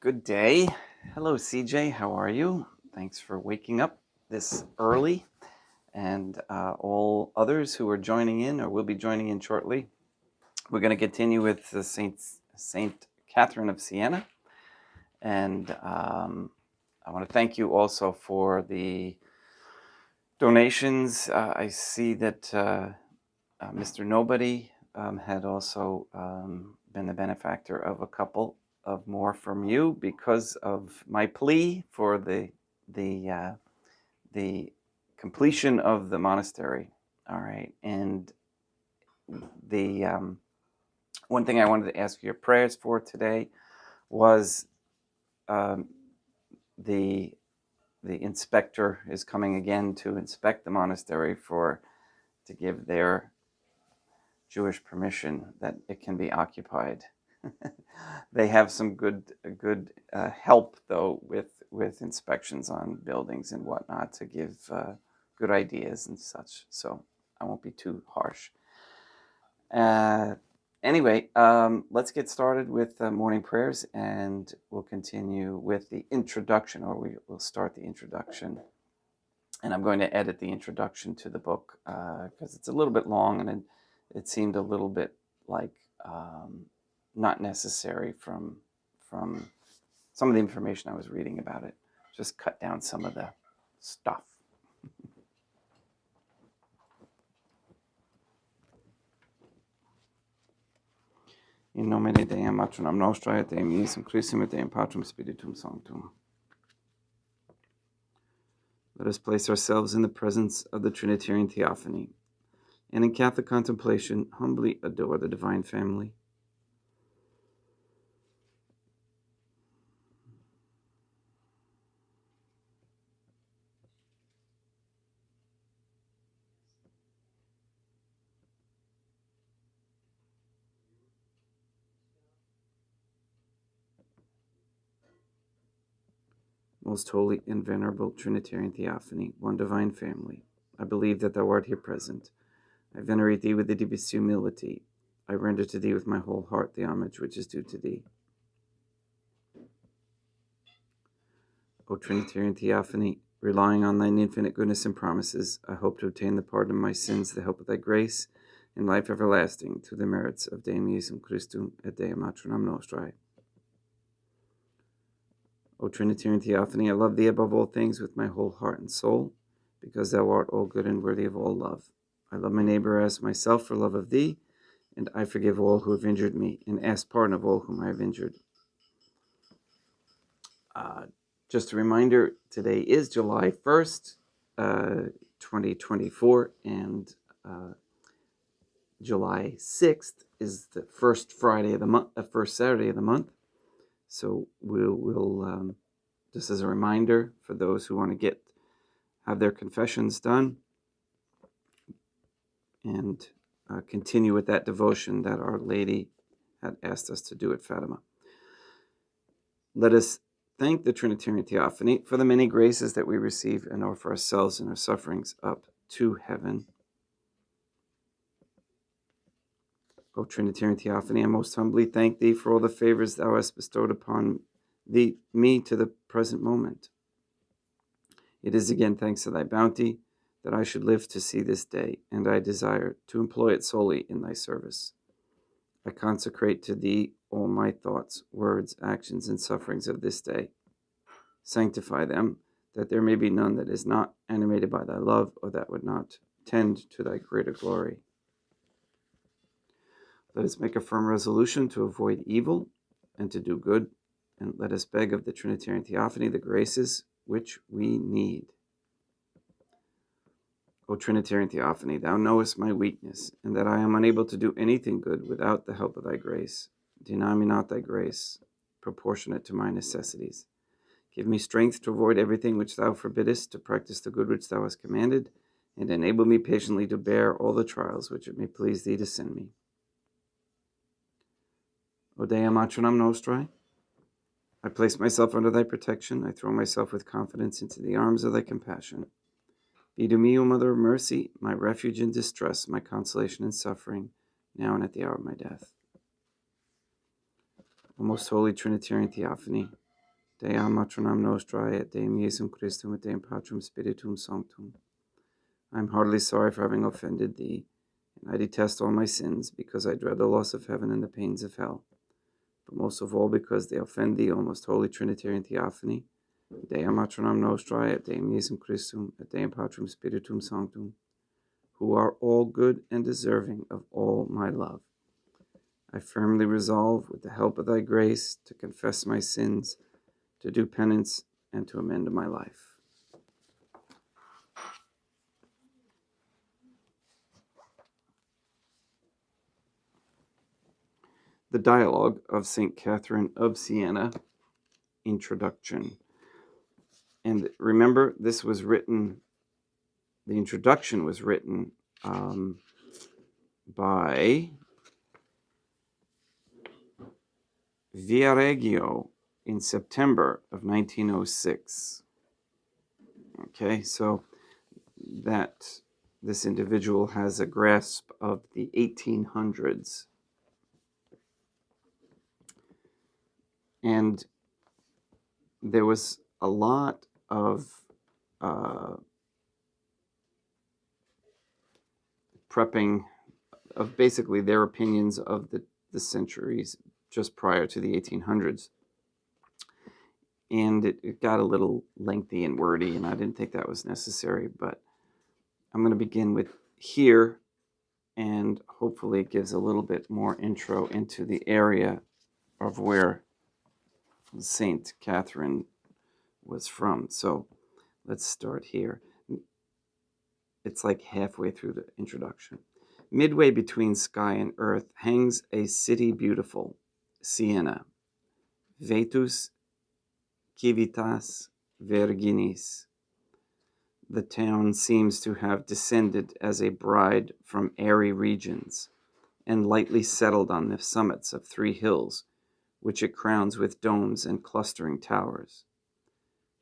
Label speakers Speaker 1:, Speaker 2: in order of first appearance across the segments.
Speaker 1: Good day. Hello, CJ. How are you? Thanks for waking up this early. And all others who are joining in or will be joining in shortly. We're going to continue with the Saint Catherine of Sienna. And I want to thank you also for the donations. I see that Mr. Nobody had also been the benefactor of a couple of more from you because of my plea for the completion of the monastery. All right, and the one thing I wanted to ask your prayers for today was the inspector is coming again to inspect the monastery to give their Jewish permission that it can be occupied. They have some good help though with inspections on buildings and whatnot to give good ideas and such. So I won't be too harsh. Anyway, let's get started with morning prayers, and we'll continue with the introduction, or we'll start the introduction. And I'm going to edit the introduction to the book because it's a little bit long, and it seemed a little bit like not necessary from some of the information I was reading about it. Just cut down some of the stuff. In nomine Deum Matronam Nostrae et Deum Iesum Christum et Deum Patrum Spiritum Sanctum. Let us place ourselves in the presence of the Trinitarian Theophany, and in Catholic contemplation humbly adore the Divine Family. Most holy and venerable Trinitarian Theophany, one divine family, I believe that thou art here present. I venerate thee with the deepest humility. I render to thee with my whole heart the homage which is due to thee. O Trinitarian Theophany, relying on thine infinite goodness and promises, I hope to obtain the pardon of my sins, the help of thy grace, and life everlasting, through the merits of Deum Iesum Christum et Deum Matronam Nostrae. O Trinitarian Theophany, I love thee above all things with my whole heart and soul, because thou art all good and worthy of all love. I love my neighbor as myself for love of thee, and I forgive all who have injured me, and ask pardon of all whom I have injured. Just a reminder, today is July 1st, 2024, and July 6th is the first Friday of the month, first Saturday of the month. So we'll just as a reminder for those who want to have their confessions done and continue with that devotion that Our Lady had asked us to do at Fatima. Let us thank the Trinitarian Theophany for the many graces that we receive and offer ourselves and our sufferings up to heaven. O Trinitarian Theophany, I most humbly thank thee for all the favors thou hast bestowed upon me to the present moment. It is again thanks to thy bounty that I should live to see this day, and I desire to employ it solely in thy service. I consecrate to thee all my thoughts, words, actions, and sufferings of this day. Sanctify them, that there may be none that is not animated by thy love, or that would not tend to thy greater glory. Let us make a firm resolution to avoid evil and to do good, and let us beg of the Trinitarian Theophany the graces which we need. O Trinitarian Theophany, thou knowest my weakness, and that I am unable to do anything good without the help of thy grace. Deny me not thy grace, proportionate to my necessities. Give me strength to avoid everything which thou forbiddest, to practice the good which thou hast commanded, and enable me patiently to bear all the trials which it may please thee to send me. O Deum Matronam Nostrae, I place myself under thy protection. I throw myself with confidence into the arms of thy compassion. Be to me, O Mother of Mercy, my refuge in distress, my consolation in suffering, now and at the hour of my death. O most holy Trinitarian Theophany, Dea matronam nostrae, et Deum Iesum Christum, et Deum Patrum Spiritum Sanctum. I am heartily sorry for having offended thee, and I detest all my sins, because I dread the loss of heaven and the pains of hell, but most of all because they offend thee, O most holy Trinitarian Theophany. Dea matronam nostrae, et Deum Iesum Christum, et Deum Patrum Spiritum Sanctum, who are all good and deserving of all my love. I firmly resolve, with the help of thy grace, to confess my sins, to do penance, and to amend my life. The Dialogue of St. Catherine of Sienna, Introduction. And remember, this was written, the introduction was written by Viareggio in September of 1906. Okay, so that this individual has a grasp of the 1800s. And there was a lot of prepping of basically their opinions of the centuries just prior to the 1800s. And it got a little lengthy and wordy, and I didn't think that was necessary, but I'm going to begin with here, and hopefully it gives a little bit more intro into the area of where Saint Catherine was from. So let's start here. It's like halfway through the introduction. Midway between sky and earth hangs a city beautiful, Sienna, Vetus civitas virginis. The town seems to have descended as a bride from airy regions, and lightly settled on the summits of 3 hills, which it crowns with domes and clustering towers.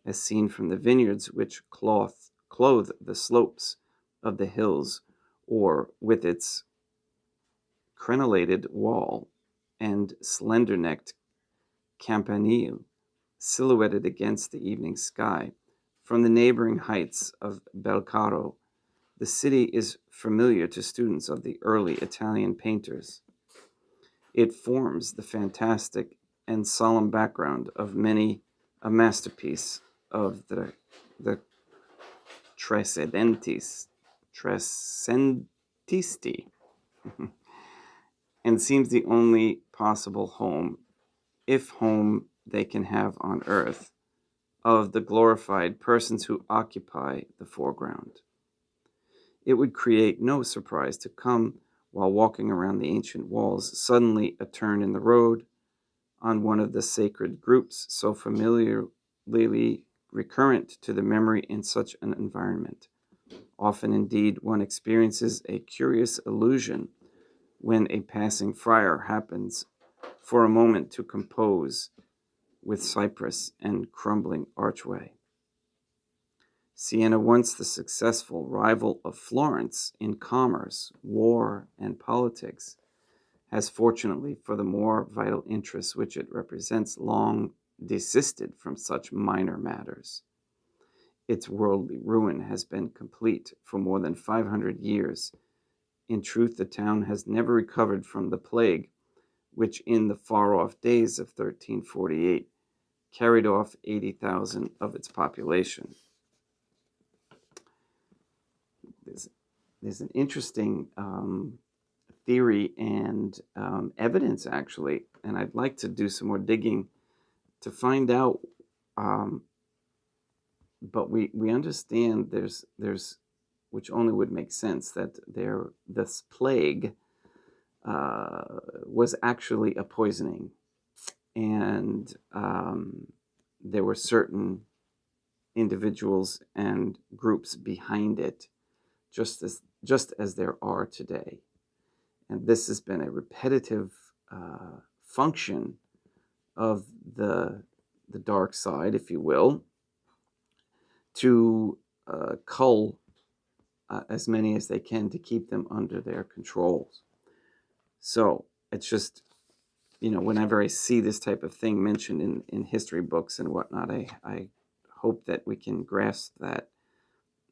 Speaker 1: As seen from the vineyards which clothe the slopes of the hills, or with its crenellated wall and slender-necked campanile silhouetted against the evening sky, from the neighboring heights of Belcaro, the city is familiar to students of the early Italian painters. It forms the fantastic and solemn background of many a masterpiece of the Trecentisti, and seems the only possible home, if home they can have on earth, of the glorified persons who occupy the foreground. It would create no surprise to come, while walking around the ancient walls, suddenly a turn in the road on one of the sacred groups so familiarly recurrent to the memory in such an environment. Often, indeed, one experiences a curious illusion when a passing friar happens for a moment to compose with cypress and crumbling archway. Sienna, once the successful rival of Florence in commerce, war, and politics, has fortunately, for the more vital interests which it represents, long desisted from such minor matters. Its worldly ruin has been complete for more than 500 years. In truth, the town has never recovered from the plague, which in the far-off days of 1348 carried off 80,000 of its population. There's an interesting theory and evidence, actually, and I'd like to do some more digging to find out. But we understand there's which only would make sense, that this plague was actually a poisoning, and there were certain individuals and groups behind it, just as there are today. And this has been a repetitive function of the dark side, if you will, to cull as many as they can to keep them under their controls. So it's just, whenever I see this type of thing mentioned in history books and whatnot, I hope that we can grasp that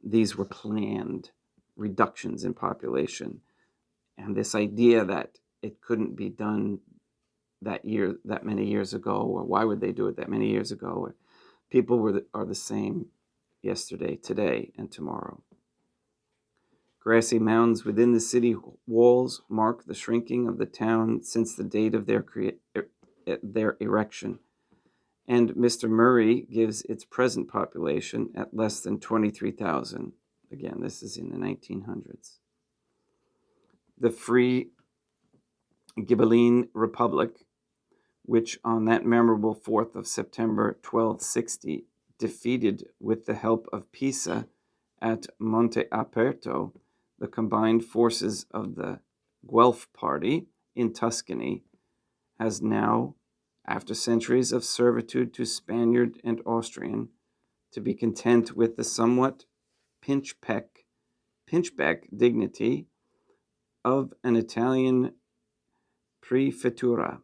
Speaker 1: these were planned reductions in population. And this idea that it couldn't be done that many years ago, or why would they do it that many years ago? Or people are the same yesterday, today, and tomorrow. Grassy mounds within the city walls mark the shrinking of the town since the date of their erection, and Mr. Murray gives its present population at less than 23,000. Again, this is in the 1900s. The Free Ghibelline Republic, which on that memorable 4th of September 1260 defeated with the help of Pisa at Monte Aperto the combined forces of the Guelph party in Tuscany, has now, after centuries of servitude to Spaniard and Austrian, to be content with the somewhat pinchbeck dignity of an Italian prefettura.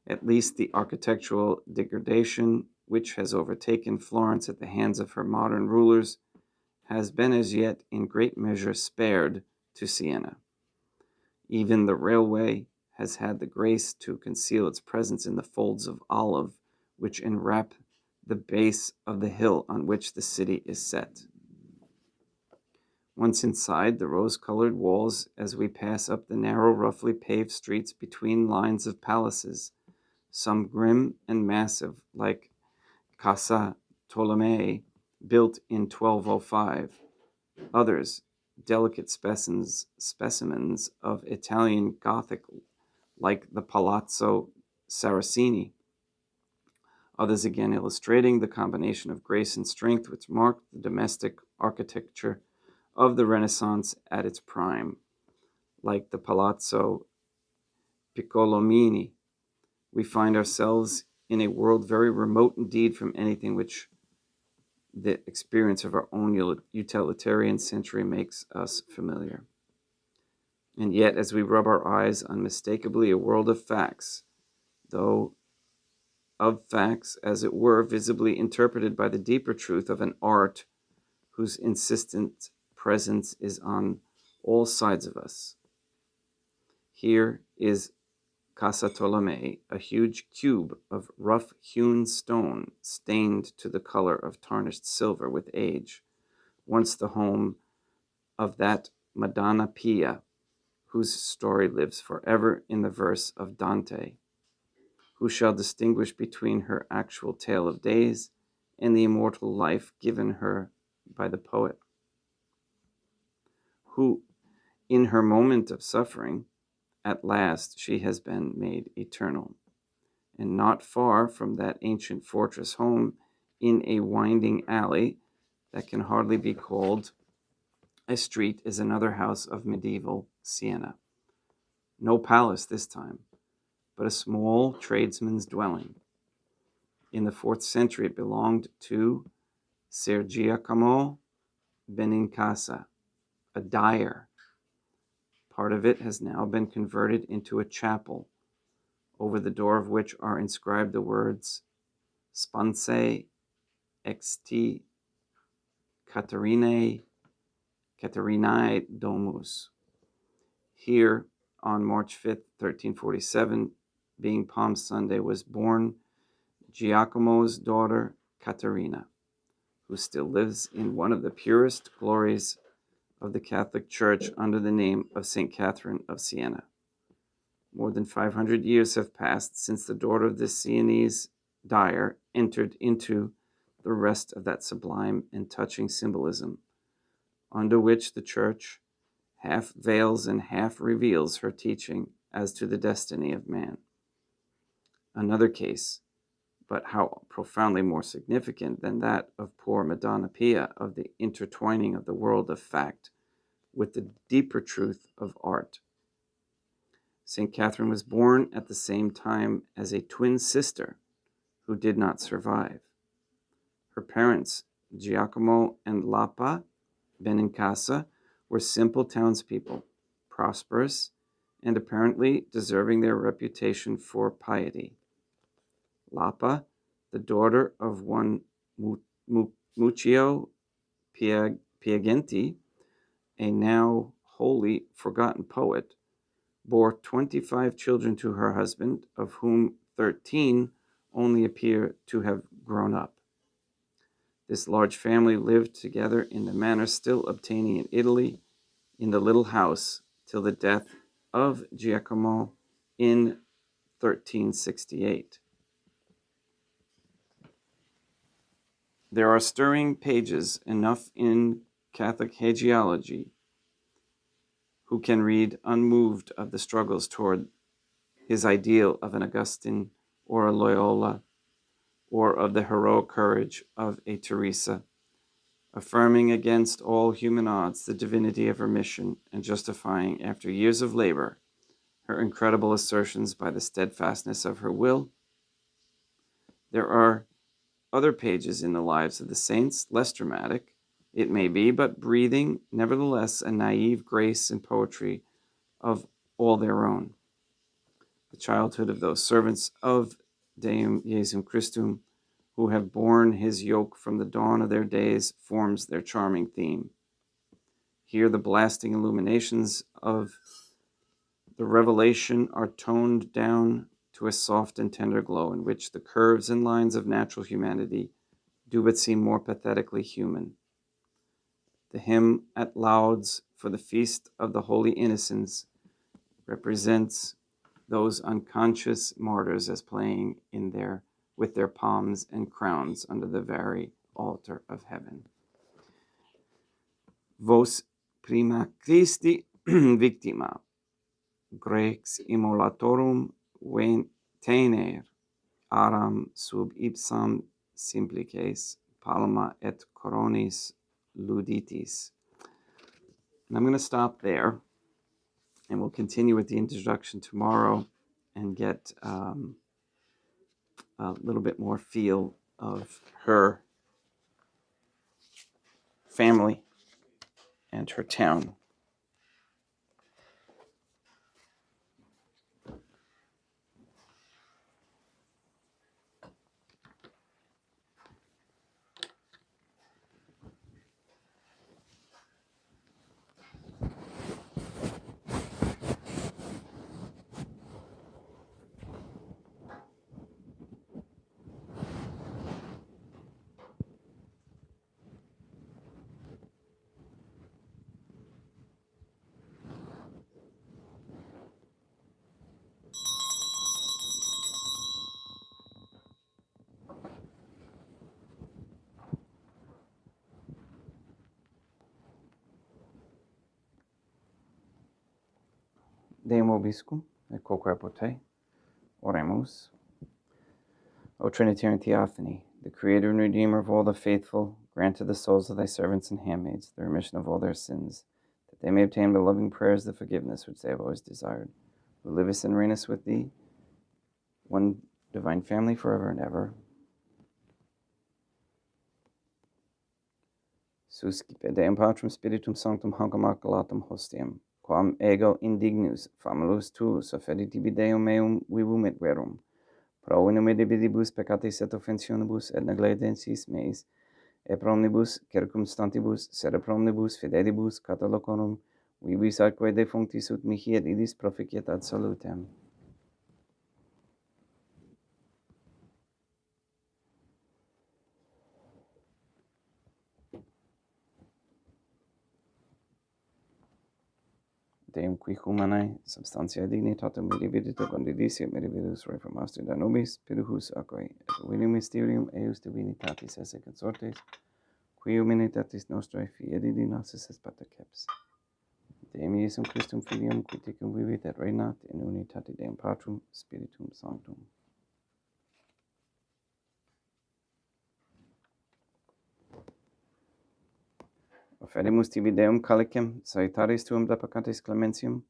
Speaker 1: At least the architectural degradation which has overtaken Florence at the hands of her modern rulers has been as yet in great measure spared to Sienna. Even the railway has had the grace to conceal its presence in the folds of olive which enwrap the base of the hill on which the city is set. Once inside the rose-colored walls, as we pass up the narrow, roughly paved streets between lines of palaces, some grim and massive, like Casa Tolomei, built in 1205, others delicate specimens of Italian Gothic, like the Palazzo Saraceni, others again illustrating the combination of grace and strength which marked the domestic architecture of the Renaissance at its prime, like the Palazzo Piccolomini. We find ourselves in a world very remote indeed from anything which the experience of our own utilitarian century makes us familiar. And yet, as we rub our eyes, unmistakably a world of facts, though of facts, as it were, visibly interpreted by the deeper truth of an art whose insistent presence is on all sides of us. Here is Casa Tolomei, a huge cube of rough-hewn stone stained to the color of tarnished silver with age, once the home of that Madonna Pia, whose story lives forever in the verse of Dante. Who shall distinguish between her actual tale of days and the immortal life given her by the poet? Who, in her moment of suffering, at last she has been made eternal, and not far from that ancient fortress home, in a winding alley that can hardly be called a street, is another house of medieval Sienna. No palace this time, but a small tradesman's dwelling. In the 4th century it belonged to Ser Giacomo Benincasa, a dyer. Part of it has now been converted into a chapel, over the door of which are inscribed the words Sponsae XT Catarinae Domus. Here, on March 5th, 1347, being Palm Sunday, was born Giacomo's daughter Caterina, who still lives in one of the purest glories of the Catholic Church under the name of St. Catherine of Siena. More than 500 years have passed since the daughter of this Sienese dyer entered into the rest of that sublime and touching symbolism, under which the Church half veils and half reveals her teaching as to the destiny of man. Another case, but how profoundly more significant than that of poor Madonna Pia, of the intertwining of the world of fact with the deeper truth of art. St. Catherine was born at the same time as a twin sister who did not survive. Her parents, Giacomo and Lapa Benincasa, were simple townspeople, prosperous and apparently deserving their reputation for piety. Lapa, the daughter of one Muccio Piagenti, a now wholly forgotten poet, bore 25 children to her husband, of whom 13 only appear to have grown up. This large family lived together in the manner still obtaining in Italy, in the little house, till the death of Giacomo in 1368. There are stirring pages enough in Catholic hagiology who can read unmoved of the struggles toward his ideal of an Augustine or a Loyola, or of the heroic courage of a Teresa, affirming against all human odds the divinity of her mission and justifying, after years of labor, her incredible assertions by the steadfastness of her will. There are other pages in the lives of the saints, less dramatic, it may be, but breathing, nevertheless, a naive grace and poetry of all their own. The childhood of those servants of Deum Jesum Christum, who have borne his yoke from the dawn of their days, forms their charming theme. Here the blasting illuminations of the revelation are toned down to a soft and tender glow, in which the curves and lines of natural humanity do but seem more pathetically human. The hymn at Lauds for the feast of the Holy Innocents represents those unconscious martyrs as playing with their palms and crowns under the very altar of heaven. Vos prima Christi victima, Grex immolatorum tener, aram sub ipsam simplices, palma et coronis luditis. And I'm going to stop there, and we'll continue with the introduction tomorrow and get a little bit more feel of her family and her town. Deum vobiscum, et quoque apote. Oremus. O Trinitarian Theophany, the Creator and Redeemer of all the faithful, grant to the souls of thy servants and handmaids the remission of all their sins, that they may obtain by loving prayers the forgiveness which they have always desired, who livest and reignest with thee, one divine family, forever and ever. Suscipe Deum Patrum Spiritum Sanctum Hanc Immaculatum Hostiam, quam ego indignus famulus tuus offerit tibi Deum meum vivum et verum, pro in medibidibus peccatis et offensionibus et negligencies meis, et pro omnibus circumstantibus, sed pro omnibus fidelibus catalocorum, vivis atque defunctis ut mihi et idis proficiat ad salutem. Deum qui humanae substantiae dignitatem medividit condidisio medividus reformasti da nobis, piruhus aquae, et vilium mysterium eius divinitatis esse consortes, qui humanitatis nostrae fiedidi nosis est paterceps. Deum Iesum Christum Filium, qui tecum vivit et regnat in unitate Deum Patrum, Spiritum Sanctum. Offerimus tibi Deum calicem, salutaris tuum deprecantis clementium,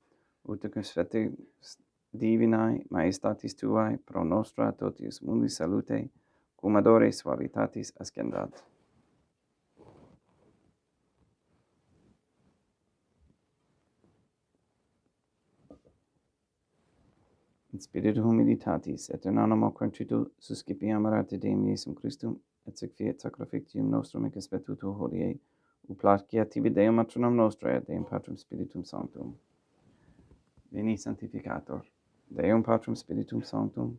Speaker 1: uticus fetis divinae maestatis tuae, pro nostra totius mundi salute, cum adore suavitatis ascendat. in spiritu humilitatis, et in animo contrito suscipiam arate Deum Iesum Christum, et sic fiat sacrificium nostrum ec espetuto hodie, uplacia tibi Deum matronam nostrae, et Deum Patrum Spiritum Sanctum. Veni Sanctificator, Deum Patrum Spiritum Sanctum,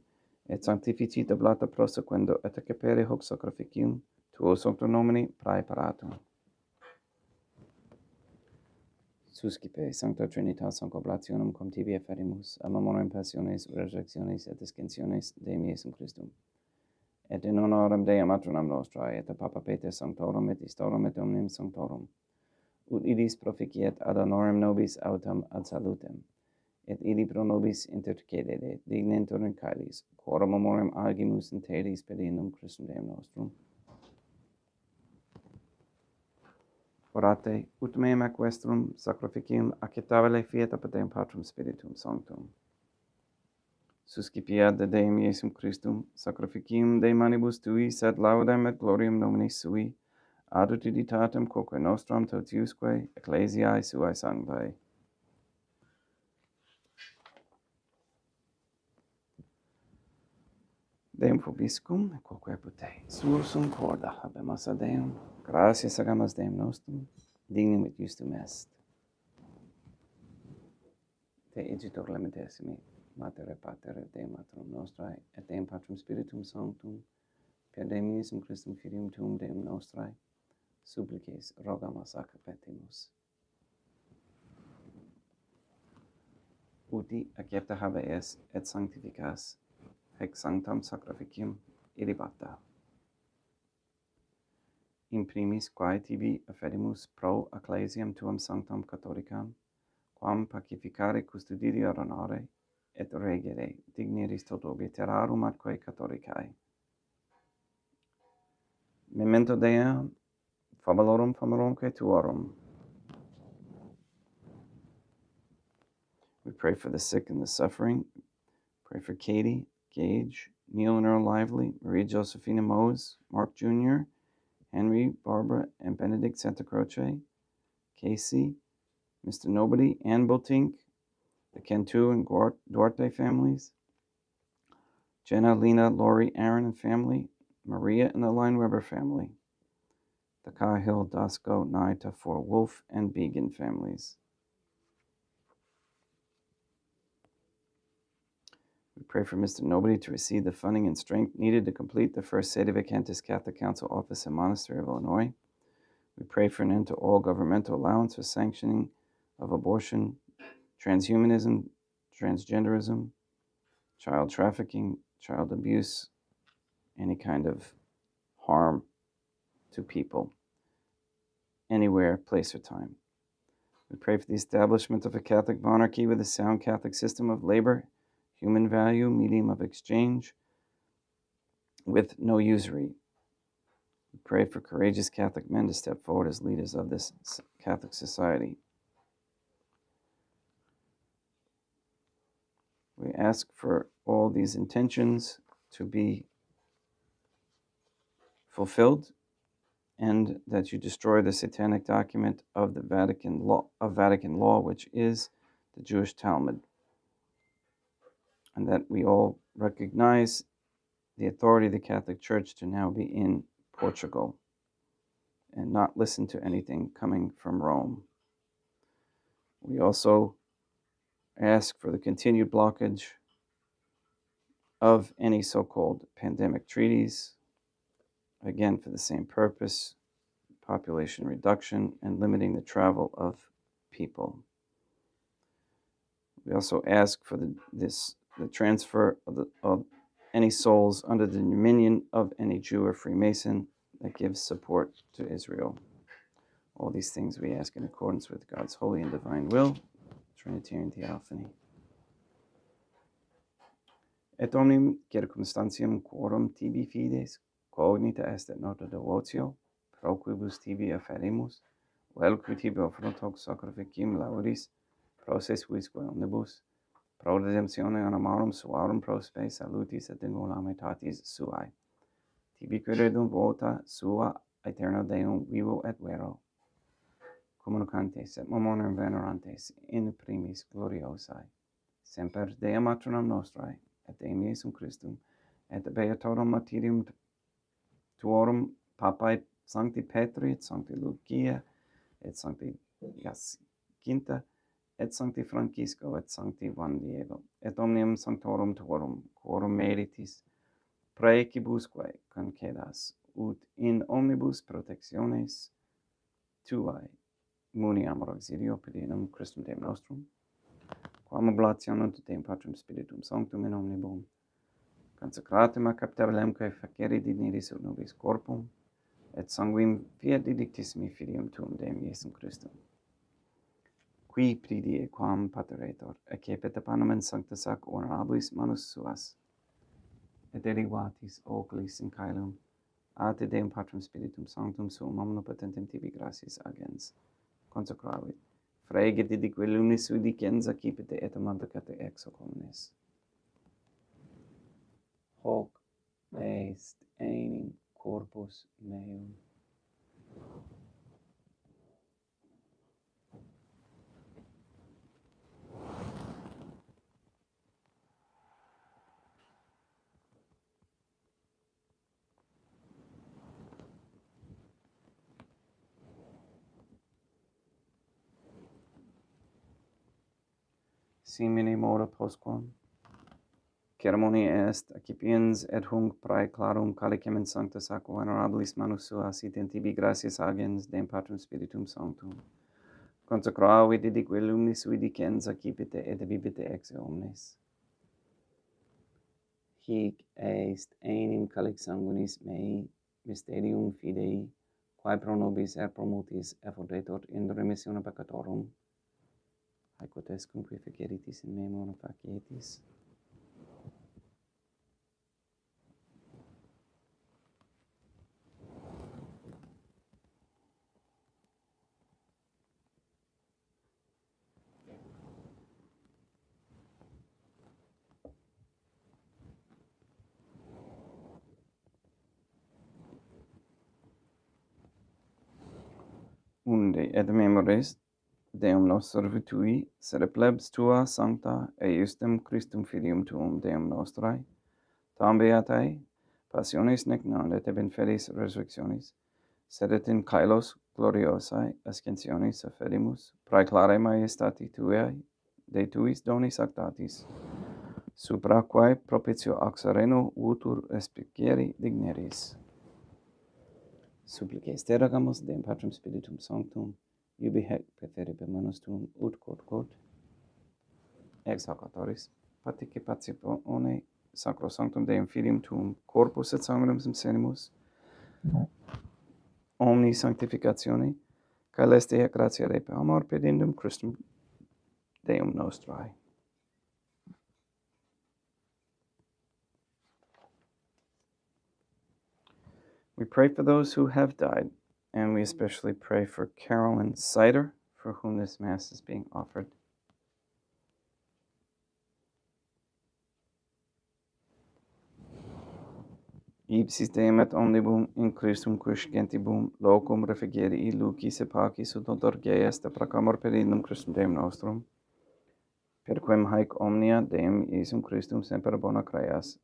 Speaker 1: et sanctifici deblata prosequendo, et accepere hoc sacrificium, tuo sancto nomine praeparatum. Suscipe Sancta Trinitas oblationem cum tibi efferimus, a memoriam passiones, resurrectiones et ascensiones Deum Iesum Christum. Et in honorem Dei matronam nostrae, et a Papa Peter Sanctorum, et Istorum, et Omnium Sanctorum, ut idis proficiet ad honorem nobis autem ad salutem, et idi pro nobis intercedere dignentur in caelis, quorum memoriam agimus in telis pedinum Christum Deum nostrum. Orate, ut meam ac vestrum sacrificium acceptabile fiat apud Deum Patrum Spiritum Sanctum. Suscipiat de Deum Iesum Christum, sacrificium de manibus tui, sed laudem et gloriam nomini sui, ad utilitatem quoque nostram totiusque ecclesiae suae sanctae. Deum vobiscum, quoque apud te, sursum corda habemus ad Deum, gratias agamus Deum nostrum, dignum et justum est. Te igitur lamentissimi, Mater et Pater et Deum Matronum nostrae, et Deum Patrum Spiritum Sanctum, per Deum Iesum Christum Filium Tuum Deum nostrae, supplices rogamus ac petimus. Uti accepta habeas et sanctificas, hec sanctam sacrificium ilibata. In primis quae tibi afferimus pro ecclesiam tuam sanctam catholicam, quam pacificare custodire honore, et regere digneris toto obiterarum atque catholicae. Memento Deum, famalorumque tuorum. We pray for the sick and the suffering. Pray for Katie, Gage, Neil and Earl Lively, Maria Josephina Mose, Mark Jr., Henry, Barbara, and Benedict Santa Croce, Casey, Mr. Nobody, Ann Bultink, the Cantu and Duarte families, Jenna, Lena, Lori, Aaron and family, Maria and the Line Weber family, the Cahill, Dasco, Naita, for Wolf and Began families. We pray for Mr. Nobody to receive the funding and strength needed to complete the first Sede Vacantis Catholic Council office in Monastery of Illinois. We pray for an end to all governmental allowance for sanctioning of abortion, transhumanism, transgenderism, child trafficking, child abuse, any kind of harm to people, anywhere, place, or time. We pray for the establishment of a Catholic monarchy with a sound Catholic system of labor, human value, medium of exchange, with no usury. We pray for courageous Catholic men to step forward as leaders of this Catholic society. We ask for all these intentions to be fulfilled, and that you destroy the satanic document of the Vatican law, which is the Jewish Talmud, and that we all recognize the authority of the Catholic Church to now be in Portugal and not listen to anything coming from Rome. We also ask for the continued blockage of any so-called pandemic treaties, again for the same purpose: population reduction and limiting the travel of people. We also ask for the transfer of any souls under the dominion of any Jew or Freemason that gives support to Israel. All these things we ask in accordance with God's holy and divine will. Trinitarian Theophany. Et omnium circumstantium quorum tibi fides cognita est et nota devotio, pro quibus tibi afferimus, vel qui tibi offront hoc sacrificium laudis, pro se suisque omnibus, pro redemptione animarum suarum prospe salutis et ingulamitatis suae. Tibi credum vota sua aeterno Deum vivo et vero, communicantes et memoriam venerantes in primis gloriosae, semper Dei matronam nostrae, et Deum Iesum Christum, et beatorum martyrium tuorum papae Sancti Petri, et Sancti Lucia, et Sancti Jacinta, et Sancti Francisco, et Sancti Juan Diego, et omnium sanctorum tuorum, quorum meritis, praecibusque concedas, ut in omnibus protectiones tuae muniamur auxilio pedinum Christum Deum nostrum, quam oblationem Deum Patrum Spiritum Sanctum in omnibus consecratum a capitabelemque facere dignitis ut nobis corpum, et sanguim fiat didictissimi filium tuum Deum Iesum Christum, qui pridie quam pateretor, accepet panem in sancta sac honorabilis manus suas, et derivatis oculis in caelum, a te Deum Patrum Spiritum Sanctum suum omnipotentem tibi gratias agens, consecravit, frege didique lumis vidigens accipite et amanticate ex hoc omnes. Hoc est enim corpus meum. Simine moda postquam ceremonia est accipiens et hunc prae clarum calicem in sancta saco honorabilis manus suas sit in tibi gratias agens Deum Patrum Spiritum Sanctum, consecravi didique lumis vidicens accipite et vivite ex omnes. Hic est enim calix sanguinis mei mysterium fidei, quae pro nobis et pro multis effudetur in remissione peccatorum, haec est cum qui feceritis in me mono facietis. Unde et memoris Deum nostro vitui, sed plebs tua sancta, eiustem Christum filium tuum Deum nostrae, tam beatae, passionis nec non et in fedis resurrectionis, sed et in caelos gloriosae ascensionis affedimus, praeclare maiestati tuae, de tuis donis actatis, supra quae propitio auxareno utur respiciere digneris. Supplices te rogamus Deum Patrum Spiritum Sanctum, iubi hec preferibus manus tuum ut quod ex hoc autoris participatione sacro sanctum Deum filium tuum corpus et sanguinem senimus omni sanctificatione caeleste et gratia Dei per amor pedendum Christum Deum nostrae. We pray for those who have died, and we especially pray for Carolyn Sider, for whom this Mass is being offered. Ipsis Deum et omnibum in Christum quiscentibum locum refugieri lucis et pacis ut otorge est proclamor pedendum Christum Deum nostrum, per quem haec omnia Deum Iesum Christum semper bona creas,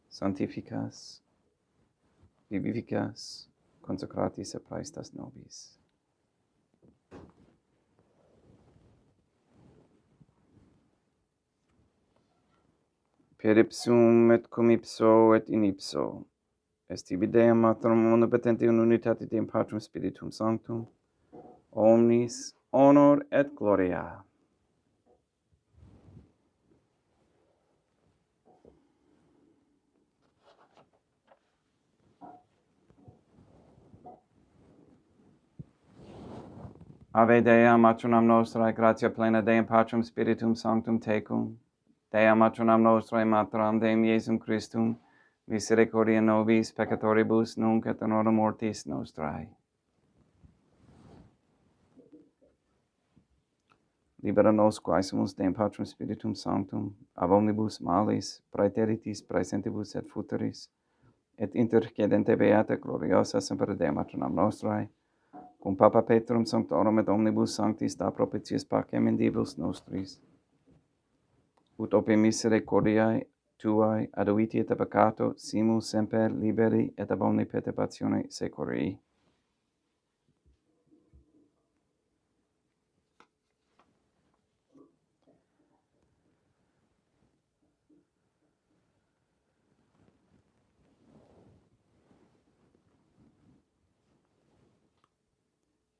Speaker 1: sanctificas, vivificas, consecratis et praestas nobis. Per ipsum et cum ipso et in ipso, est tibi Deum Matrum omnipotente in unitate Deum Patrum Spiritum Sanctum, omnis honor et gloria. Ave Dea, Matronam Nostrae, gratia plena Deum Patrum Spiritum Sanctum tecum, Dea Matronam Nostrae, Matram Deum Iesum Christum, misericordia nobis peccatoribus nunc et in hora mortis nostrae. Libera nos quaesimus Deum Patrum Spiritum Sanctum, ab omnibus malis, praeteritis, praesentibus et futuris, et intercedente beata gloriosa semper Dea Matronam Nostrae, cum Papa Petrum Sanctorum et omnibus sanctis da propitiis pacem in divos nostris. ut ope misericordiae tuae aduiti et peccato, simus semper liberi et ab omni perturbatione securi.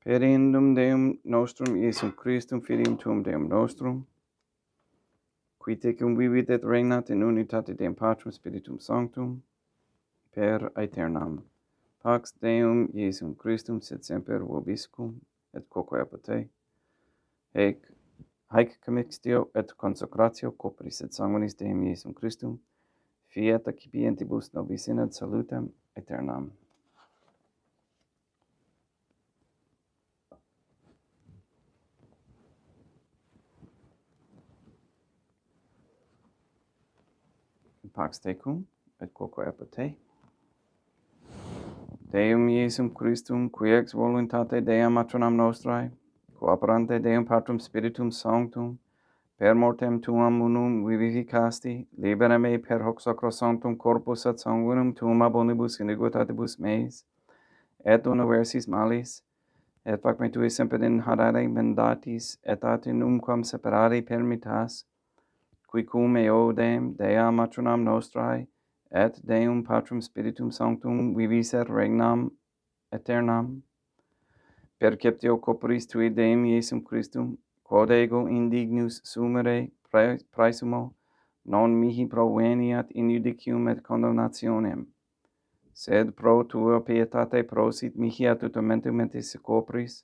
Speaker 1: Per indum Deum nostrum Iesum Christum filium tuum Deum nostrum, qui tecum vivit et regnat in unitate Deum Patrum Spiritum Sanctum, per aeternam. Pax Deum Iesum Christum sed semper vobiscum et quoque apud te. Haec commixtio et consecratio corporis et sanguinis Deum Iesum Christum, fiat accipientibus nobis in ad salutem aeternam. Pax tecum et quoque apud te. Deum Iesum Christum, qui ex voluntate Deum matronam nostrae, cooperante Deum Patrum Spiritum Sanctum, per mortem tuam unum vivificasti, libera me per hoc sacrosanctum corpus et sanguinum tuum ab omnibus iniquitatibus meis, et universis malis, et fac me tui semper in hadare mendatis, et at numquam separare permittas, qui cum eodem Dea matronam nostrae, et Deum Patrum Spiritum Sanctum vivis et regnam aeternam, perceptio corporis tui Deum Iesum Christum, quod ego indignus sumere praesumo, non mihi proveniat in judicium et condemnationem, sed pro tua pietate prosit mihi ad tutamentum mentis corporis,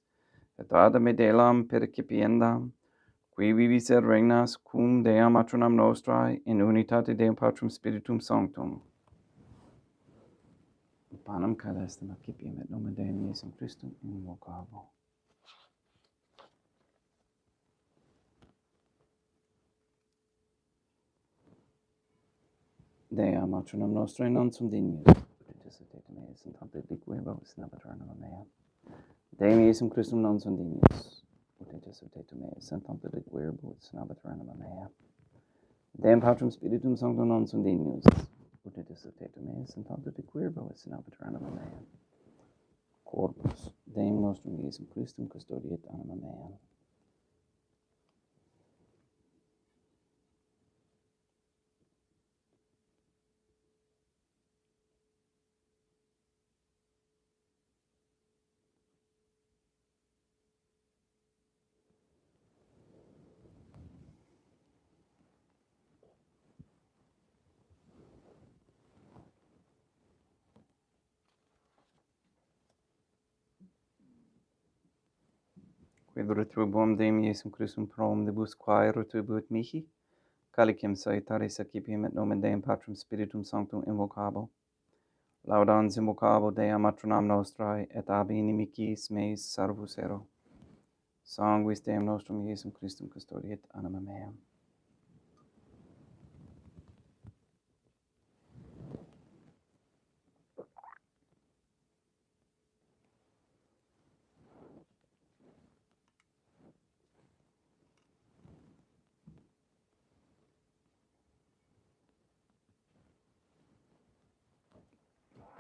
Speaker 1: et ad medelam percipiendam, qui vivis et regnas cum Deam matronam nostrae in unitate Deum Patrum Spiritum Sanctum. Panem cadestem accipiem et nomen Deum Iesum Christum invocabo. Dea matronam nostrae non sum dignius, ut et meis in tanto liquebo nab aeternam mea. Deum Iesum Christum non sum dignius, ut et meis in tanto liquebo nab aeternam mea. Deum Patrum Spiritum Sanctum non sum dignius, ut et meis in tanto liquebo nab aeternam mea. Corpus Deum nostrum Iesum Christum custodiet anima mea. Quid retribuam Deum Iesum Christum pro omnibus quae retribuit mihi, calicem salutaris accipiem et nomen Deum Patrum Spiritum Sanctum invocabo. Laudans invocabo Deam matronam nostrae, et ab inimicis meis salvus ero. Sanguis Deum nostrum Iesum Christum custodiet anima mea.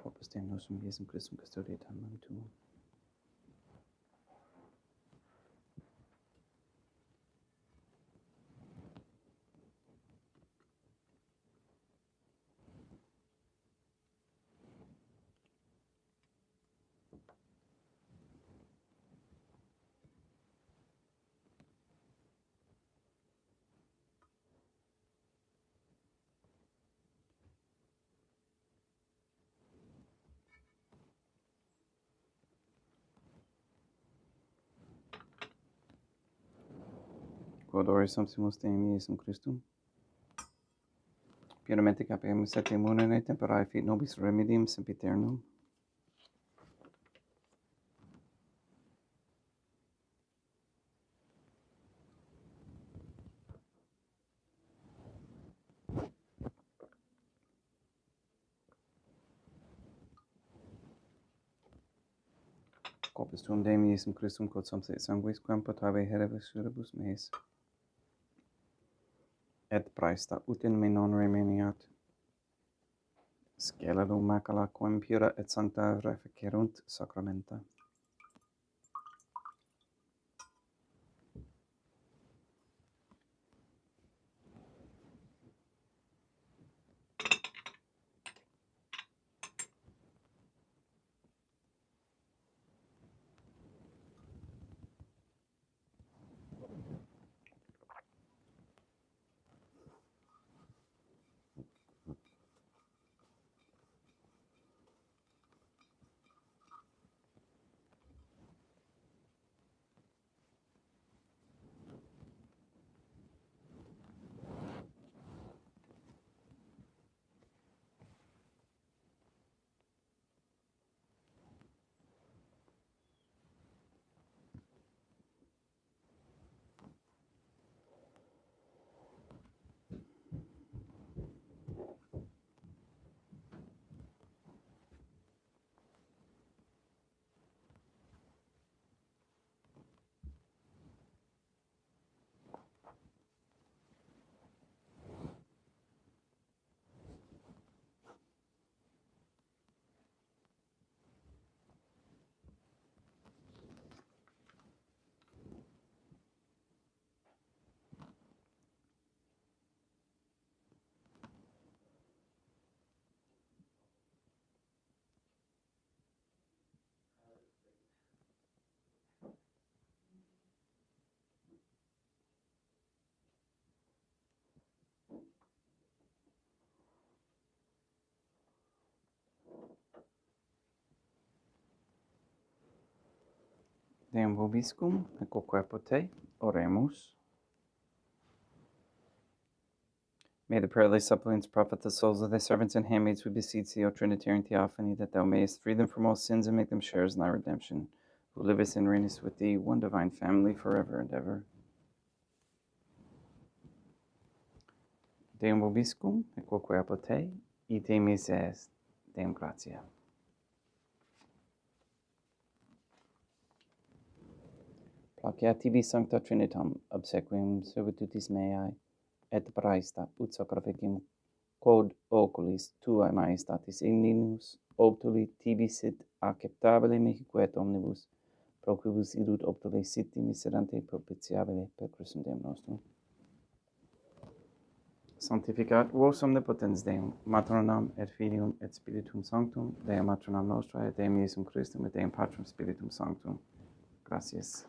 Speaker 1: Corpus Deum nostrum Iesum Christum custodiet animam tuum. Quod oris sumpsimus Deum Iesum Christum, puramente capiamus et immunere temperae fit nobis remedium sempiternum. Corpus tuum Deum Iesum Christum, quod sumpsit sanguis, quam potave herebus meis. et praesta ut in me non remeniat. Scelero macula quem pura et sancta reficerunt sacramenta. Deum vobiscum, et quoque te, oremus. May the prayerless suppliants profit the souls of thy servants and handmaids, we beseech thee, O Trinitarian Theophany, that thou mayest free them from all sins and make them sharers in thy redemption, who livest and reignest with thee, one divine family, forever and ever. Deum vobiscum, et quoque te, ite mises, Deum gratia. Placeat tibi sancta Trinitam, obsequium servitutis meae, et praesta ut sacrificium quod oculis tuae majestatis igninus optuli tibi sit acceptabile mihique et omnibus, pro quibus idut optuli siti miserante propitiabile per Christum Deum nostrum. Sanctificat vos omnipotens Deum, Matronam et Filium et Spiritum Sanctum, Deum Matronam Nostrae, et Deum Iesum Christum, et Deum Patrum Spiritum Sanctum. Gracias.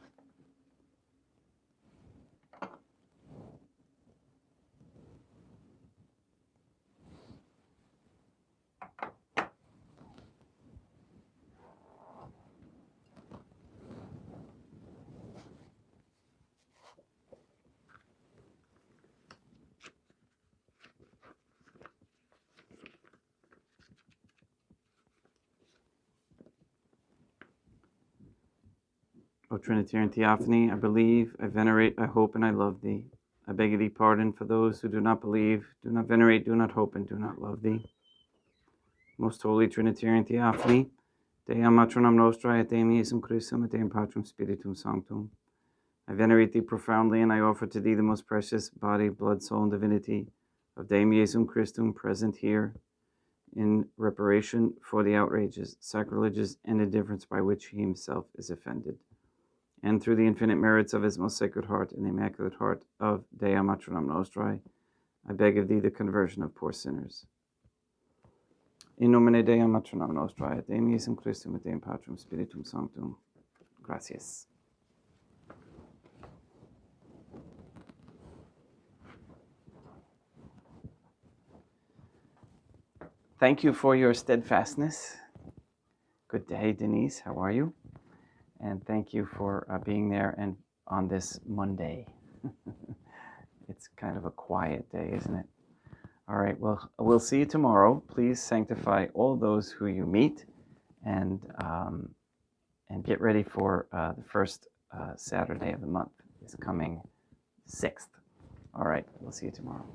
Speaker 1: O Trinitarian Theophany, I believe, I venerate, I hope, and I love thee. I beg thee pardon for those who do not believe, do not venerate, do not hope, and do not love thee. Most Holy Trinitarian Theophany, Deum Matronam Nostrae, et Deum Iesum Christum, et Deum Patrum Spiritum Sanctum. I venerate thee profoundly, and I offer to thee the most precious body, blood, soul, and divinity of Deum Iesum Christum, present here, in reparation for the outrages, sacrileges, and indifference by which he himself is offended, and through the infinite merits of his most sacred heart and immaculate heart of Dea Matronam Nostrae, I beg of thee the conversion of poor sinners. In nomine Dei Matronam Nostrae, et Deum Iesum Christum, et Deum Patrum Spiritum Sanctum. Gracias. Thank you for your steadfastness. Good day, Denise. How are you? And thank you for being there and on this Monday. It's kind of a quiet day, isn't it? All right, well, we'll see you tomorrow. Please sanctify all those who you meet, and get ready for the first Saturday of the month. It's coming 6th. All right, we'll see you tomorrow.